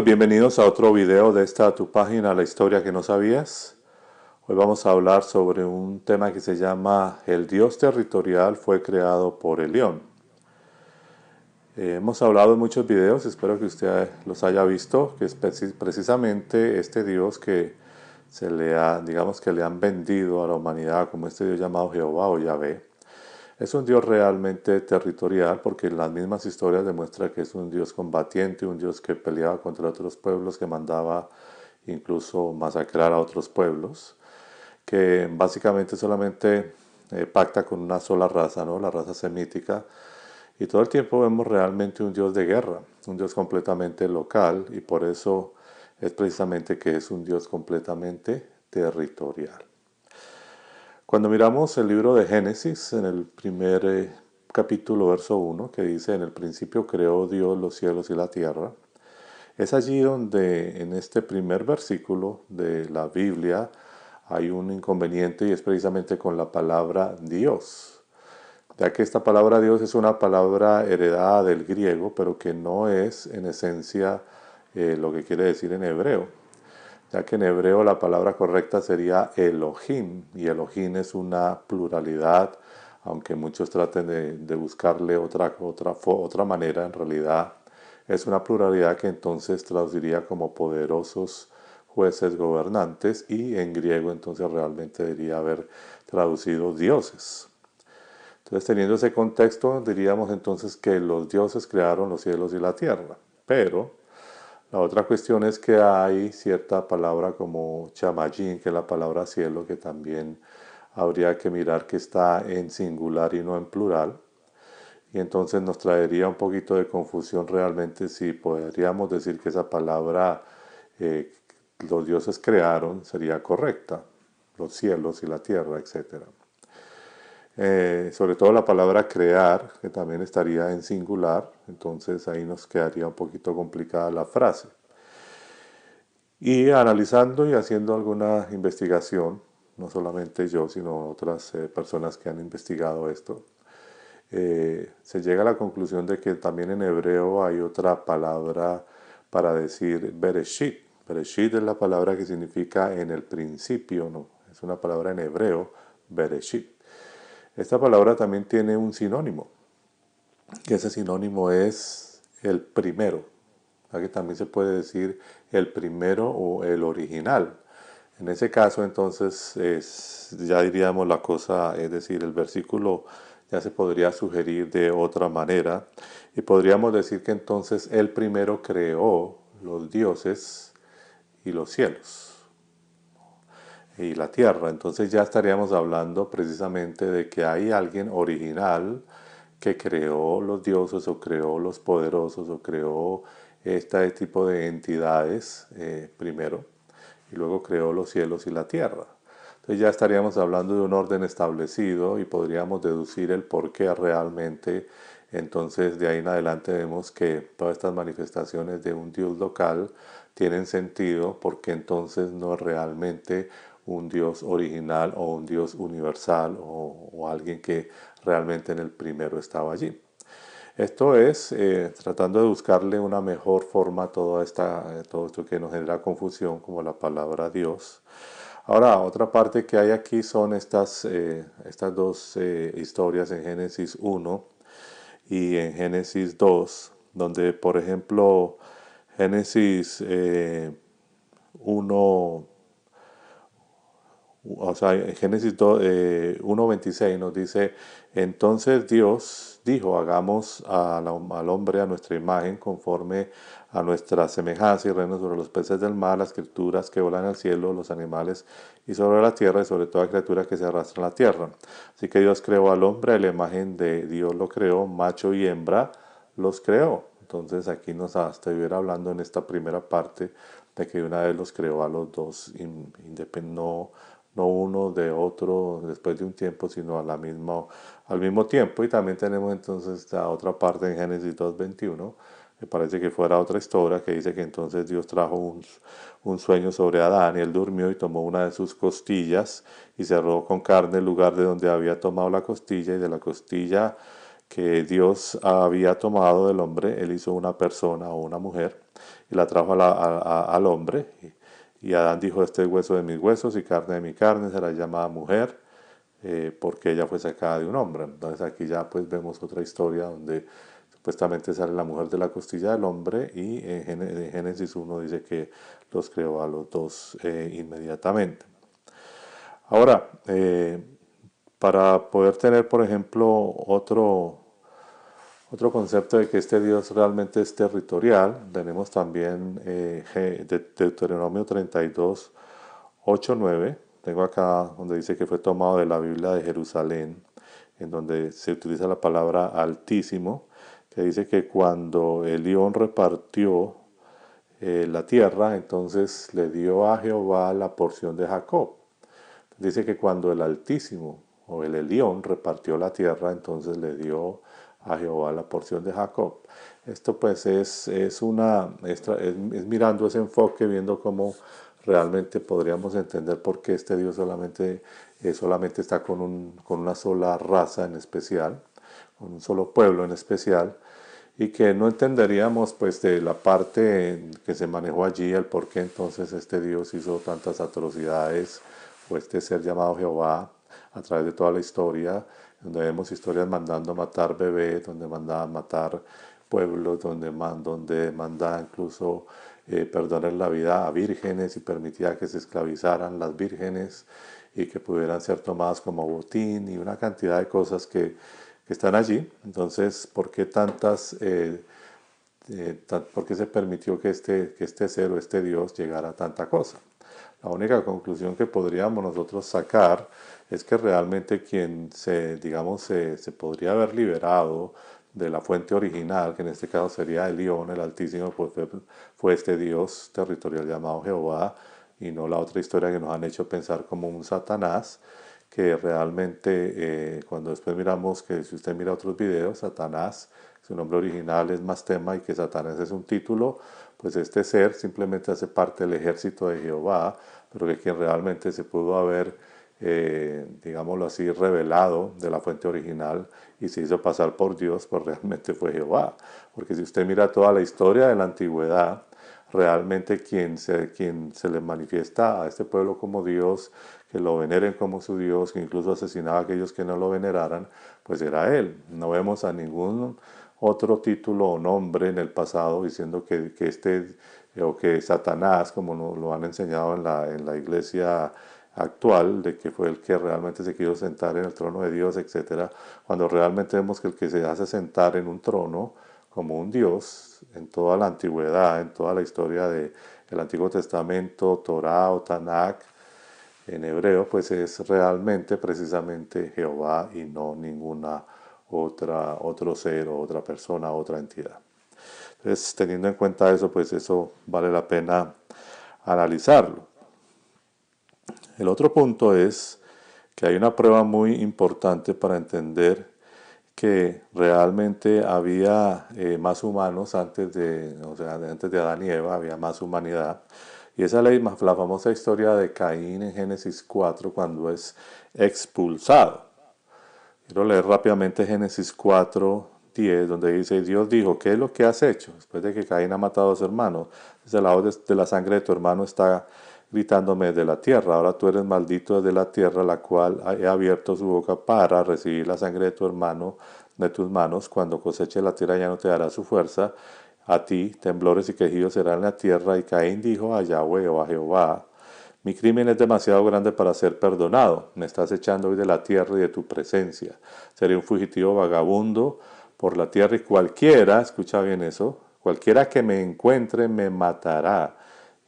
bienvenidos a otro video de esta tu página, La Historia que no sabías. Hoy vamos a hablar sobre un tema que se llama El Dios territorial fue creado por Elión. Hemos hablado en muchos videos, espero que usted los haya visto, que es precisamente este Dios que digamos que le han vendido a la humanidad como este Dios llamado Jehová o Yahvé. Es un Dios realmente territorial porque las mismas historias demuestran que es un Dios combatiente, un Dios que peleaba contra otros pueblos, que mandaba incluso masacrar a otros pueblos, que básicamente solamente pacta con una sola raza, ¿no? La raza semítica. Y todo el tiempo vemos realmente un Dios de guerra, un Dios completamente local, y por eso es precisamente que es un Dios completamente territorial. Cuando miramos el libro de Génesis, en el primer capítulo, verso 1, que dice, en el principio creó Dios los cielos y la tierra, es allí donde en este primer versículo de la Biblia hay un inconveniente y es precisamente con la palabra Dios, ya que esta palabra Dios es una palabra heredada del griego, pero que no es en esencia lo que quiere decir en hebreo, ya que en hebreo la palabra correcta sería Elohim, y Elohim es una pluralidad, aunque muchos traten de buscarle otra manera, en realidad es una pluralidad que entonces traduciría como poderosos jueces gobernantes, y en griego entonces realmente debería haber traducido dioses. Entonces, teniendo ese contexto, diríamos entonces que los dioses crearon los cielos y la tierra, pero la otra cuestión es que hay cierta palabra como chamayín, que es la palabra cielo, que también habría que mirar que está en singular y no en plural. Y entonces nos traería un poquito de confusión realmente si podríamos decir que esa palabra los dioses crearon sería correcta, los cielos y la tierra, etc. Sobre todo la palabra crear, que también estaría en singular, entonces ahí nos quedaría un poquito complicada la frase. Y analizando y haciendo alguna investigación, no solamente yo, sino otras personas que han investigado esto, se llega a la conclusión de que también en hebreo hay otra palabra para decir Bereshit. Bereshit es la palabra que significa en el principio, ¿no? Es una palabra en hebreo, Bereshit. Esta palabra también tiene un sinónimo, que ese sinónimo es el primero. Aquí también se puede decir el primero o el original. En ese caso entonces ya diríamos la cosa, es decir, el versículo ya se podría sugerir de otra manera y podríamos decir que entonces el primero creó los dioses y los cielos y la tierra. Entonces ya estaríamos hablando precisamente de que hay alguien original que creó los dioses o creó los poderosos o creó este tipo de entidades primero, y luego creó los cielos y la tierra. Entonces ya estaríamos hablando de un orden establecido y podríamos deducir el por qué realmente. Entonces de ahí en adelante vemos que todas estas manifestaciones de un Dios local tienen sentido, porque entonces no es realmente un Dios original o un Dios universal o alguien que realmente en el primero estaba allí. Esto es tratando de buscarle una mejor forma a todo esto que nos genera confusión, como la palabra Dios. Ahora, otra parte que hay aquí son estas dos historias en Génesis 1 y en Génesis 2, donde, por ejemplo, Génesis 1, o sea, en Génesis 1:26 nos dice, entonces Dios dijo, hagamos al hombre a nuestra imagen, conforme a nuestra semejanza, y reino sobre los peces del mar, las criaturas que volan al cielo, los animales y sobre la tierra, y sobre toda criatura que se arrastra en la tierra. Así que Dios creó al hombre, a la imagen de Dios lo creó, macho y hembra los creó. Entonces aquí nos estuviera hablando en esta primera parte de que una vez los creó a los dos, no uno de otro después de un tiempo, sino al mismo tiempo. Y también tenemos entonces esta otra parte en Génesis 2:21, me parece que fuera otra historia, que dice que entonces Dios trajo un sueño sobre Adán, y él durmió y tomó una de sus costillas y cerró con carne el lugar de donde había tomado la costilla, y de la costilla que Dios había tomado del hombre, él hizo una persona o una mujer y la trajo al hombre. Y Adán dijo, este es hueso de mis huesos y carne de mi carne, será llamada mujer, porque ella fue sacada de un hombre. Entonces aquí ya pues vemos otra historia donde supuestamente sale la mujer de la costilla del hombre y en Génesis 1 dice que los creó a los dos inmediatamente. Ahora, para poder tener, por ejemplo, otro concepto de que este Dios realmente es territorial, tenemos también Deuteronomio 32, 8, 9. Tengo acá donde dice que fue tomado de la Biblia de Jerusalén, en donde se utiliza la palabra altísimo, que dice que cuando Elión repartió la tierra, entonces le dio a Jehová la porción de Jacob. Dice que cuando el Altísimo o el Elión repartió la tierra, entonces le dio a Jehová la porción de Jacob. Esto pues es mirando ese enfoque, viendo cómo realmente podríamos entender por qué este Dios solamente está con una sola raza en especial, con un solo pueblo en especial, y que no entenderíamos pues de la parte que se manejó allí, el por qué entonces este Dios hizo tantas atrocidades, o este ser llamado Jehová, a través de toda la historia, donde vemos historias mandando matar bebés, donde manda matar pueblos, donde manda incluso perdonar la vida a vírgenes y permitía que se esclavizaran las vírgenes y que pudieran ser tomadas como botín y una cantidad de cosas que están allí. Entonces, ¿por qué por qué se permitió que este ser o este Dios llegara a tanta cosa? La única conclusión que podríamos nosotros sacar es que realmente quien se podría haber liberado de la fuente original, que en este caso sería Elión, el Altísimo, pues fue este Dios territorial llamado Jehová, y no la otra historia que nos han hecho pensar como un Satanás, que realmente cuando después miramos que si usted mira otros videos, Satanás, su nombre original es Mastema y que Satanás es un título, pues este ser simplemente hace parte del ejército de Jehová, pero que quien realmente se pudo haber, digámoslo así, revelado de la fuente original y se hizo pasar por Dios, pues realmente fue Jehová. Porque si usted mira toda la historia de la antigüedad, realmente quien se le manifiesta a este pueblo como Dios, que lo veneren como su Dios, que incluso asesinaba a aquellos que no lo veneraran, pues era Él. No vemos a ningún otro título o nombre en el pasado diciendo o que Satanás, como nos lo han enseñado en la iglesia actual, de que fue el que realmente se quiso sentar en el trono de Dios, etcétera, cuando realmente vemos que el que se hace sentar en un trono como un Dios en toda la antigüedad, en toda la historia del Antiguo Testamento, Torah o Tanakh, en hebreo, pues es realmente precisamente Jehová y no ninguna otro ser o otra persona, otra entidad. Entonces, teniendo en cuenta eso, pues eso vale la pena analizarlo. El otro punto es que hay una prueba muy importante para entender que realmente había más humanos antes antes de Adán y Eva, había más humanidad. Y esa ley, la famosa historia de Caín en Génesis 4, cuando es expulsado. Quiero leer rápidamente Génesis 4, 10, donde dice, Dios dijo, ¿qué es lo que has hecho? Después de que Caín ha matado a su hermano. Desde la voz de la sangre de tu hermano está gritándome de la tierra. Ahora tú eres maldito desde la tierra, la cual he abierto su boca para recibir la sangre de tu hermano de tus manos. Cuando coseche la tierra ya no te dará su fuerza. A ti temblores y quejidos serán en la tierra. Y Caín dijo a Yahweh o a Jehová, mi crimen es demasiado grande para ser perdonado. Me estás echando hoy de la tierra y de tu presencia. Seré un fugitivo vagabundo por la tierra y cualquiera, escucha bien eso, cualquiera que me encuentre me matará.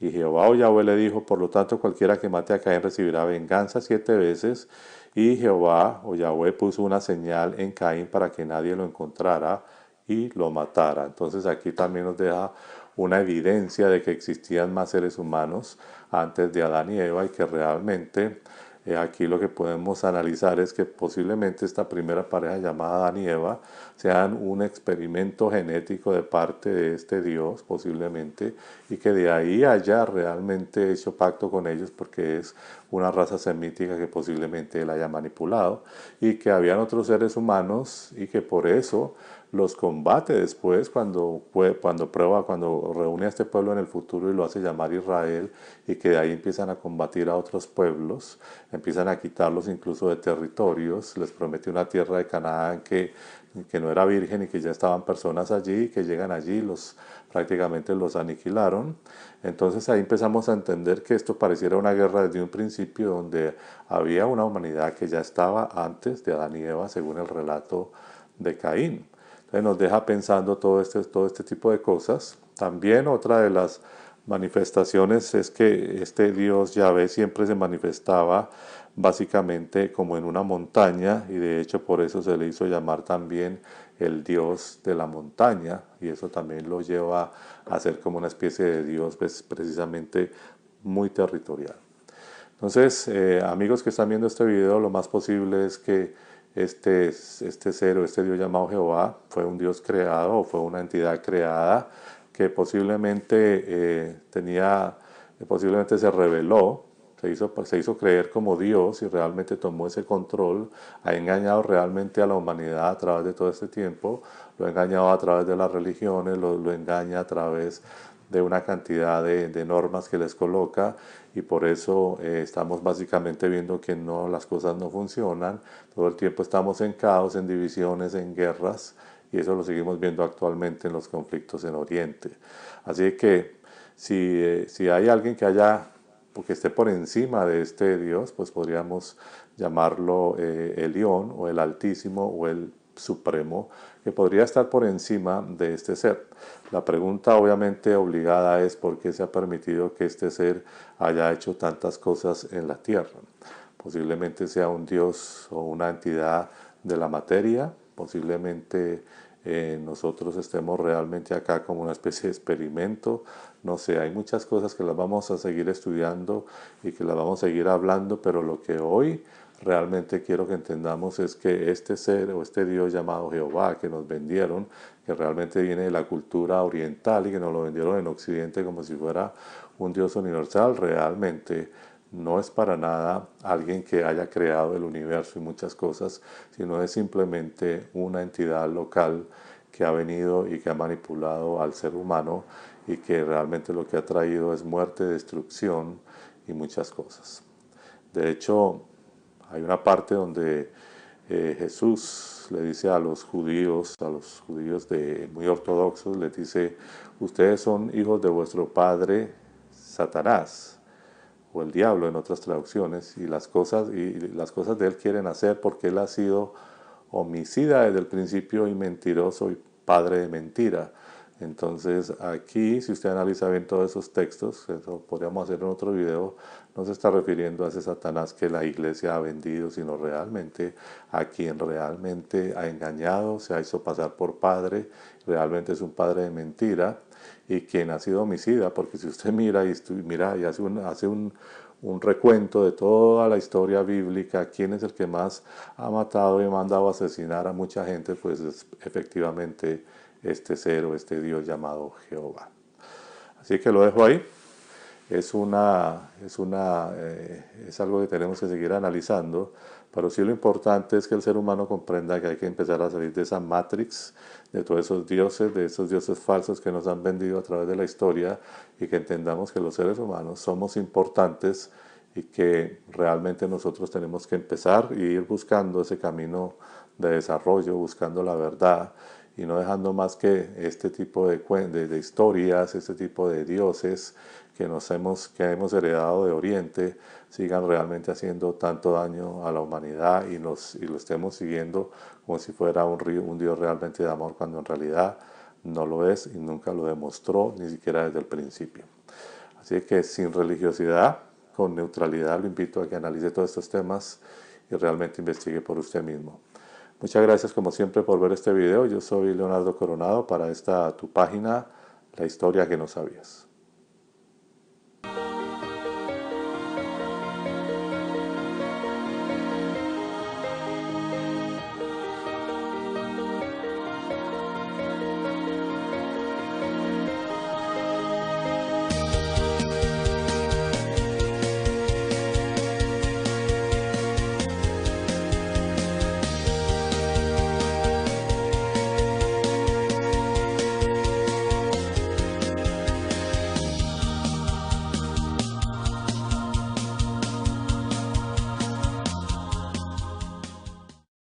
Y Jehová o Yahweh le dijo, por lo tanto, cualquiera que mate a Caín recibirá venganza 7 veces. Y Jehová o Yahweh puso una señal en Caín para que nadie lo encontrara y lo matara. Entonces aquí también nos deja una evidencia de que existían más seres humanos antes de Adán y Eva y que realmente Aquí lo que podemos analizar es que posiblemente esta primera pareja llamada Adán y Eva sean un experimento genético de parte de este Dios, posiblemente, y que de ahí haya realmente hecho pacto con ellos porque es una raza semítica que posiblemente él haya manipulado, y que habían otros seres humanos y que por eso los combate después cuando reúne a este pueblo en el futuro y lo hace llamar Israel, y que de ahí empiezan a combatir a otros pueblos, empiezan a quitarlos incluso de territorios, les promete una tierra de Canaán que no era virgen y que ya estaban personas allí, y que llegan allí prácticamente los aniquilaron. Entonces ahí empezamos a entender que esto pareciera una guerra desde un principio, donde había una humanidad que ya estaba antes de Adán y Eva, según el relato de Caín. Entonces nos deja pensando todo este tipo de cosas. También otra de las manifestaciones es que este Dios Yahvé siempre se manifestaba básicamente como en una montaña, y de hecho por eso se le hizo llamar también el Dios de la montaña, y eso también lo lleva a ser como una especie de Dios, pues, precisamente muy territorial. Entonces, amigos que están viendo este video, lo más posible es que este ser o este Dios llamado Jehová fue un Dios creado o fue una entidad creada que posiblemente se rebeló, se hizo creer como Dios y realmente tomó ese control, ha engañado realmente a la humanidad a través de todo este tiempo, lo ha engañado a través de las religiones, lo engaña a través de una cantidad de normas que les coloca, y por eso estamos básicamente viendo que las cosas no funcionan, todo el tiempo estamos en caos, en divisiones, en guerras, y eso lo seguimos viendo actualmente en los conflictos en Oriente. Así que si hay alguien que esté por encima de este Dios, pues podríamos llamarlo Elión o el Altísimo o el Supremo, que podría estar por encima de este ser. La pregunta obviamente obligada es por qué se ha permitido que este ser haya hecho tantas cosas en la tierra. Posiblemente sea un Dios o una entidad de la materia, posiblemente nosotros estemos realmente acá como una especie de experimento, no sé, hay muchas cosas que las vamos a seguir estudiando y que las vamos a seguir hablando, pero lo que hoy realmente quiero que entendamos es que este ser o este Dios llamado Jehová que nos vendieron, que realmente viene de la cultura oriental y que nos lo vendieron en Occidente como si fuera un Dios universal, realmente no es para nada alguien que haya creado el universo y muchas cosas, sino es simplemente una entidad local que ha venido y que ha manipulado al ser humano, y que realmente lo que ha traído es muerte, destrucción y muchas cosas. De hecho, hay una parte donde Jesús le dice a los judíos muy ortodoxos, les dice: ustedes son hijos de vuestro padre Satanás, o el diablo en otras traducciones, y las cosas de él quieren hacer porque él ha sido homicida desde el principio y mentiroso y padre de mentira. Entonces aquí, si usted analiza bien todos esos textos, eso podríamos hacer en otro video, no se está refiriendo a ese Satanás que la iglesia ha vendido, sino realmente a quien realmente ha engañado, se ha hecho pasar por padre, realmente es un padre de mentira, y quien ha sido homicida, porque si usted mira y hace un recuento de toda la historia bíblica, quién es el que más ha matado y mandado a asesinar a mucha gente, pues es efectivamente este ser o este Dios llamado Jehová. Así que lo dejo ahí. Es algo que tenemos que seguir analizando, pero sí lo importante es que el ser humano comprenda que hay que empezar a salir de esa matrix, de todos de esos dioses falsos que nos han vendido a través de la historia, y que entendamos que los seres humanos somos importantes y que realmente nosotros tenemos que empezar y ir buscando ese camino de desarrollo, buscando la verdad, y no dejando más que este tipo de historias, este tipo de dioses que hemos heredado de Oriente, sigan realmente haciendo tanto daño a la humanidad, y lo estemos siguiendo como si fuera un Dios realmente de amor, cuando en realidad no lo es y nunca lo demostró, ni siquiera desde el principio. Así que sin religiosidad, con neutralidad, lo invito a que analice todos estos temas y realmente investigue por usted mismo. Muchas gracias como siempre por ver este video. Yo soy Leonardo Coronado para tu página, La Historia que no sabías.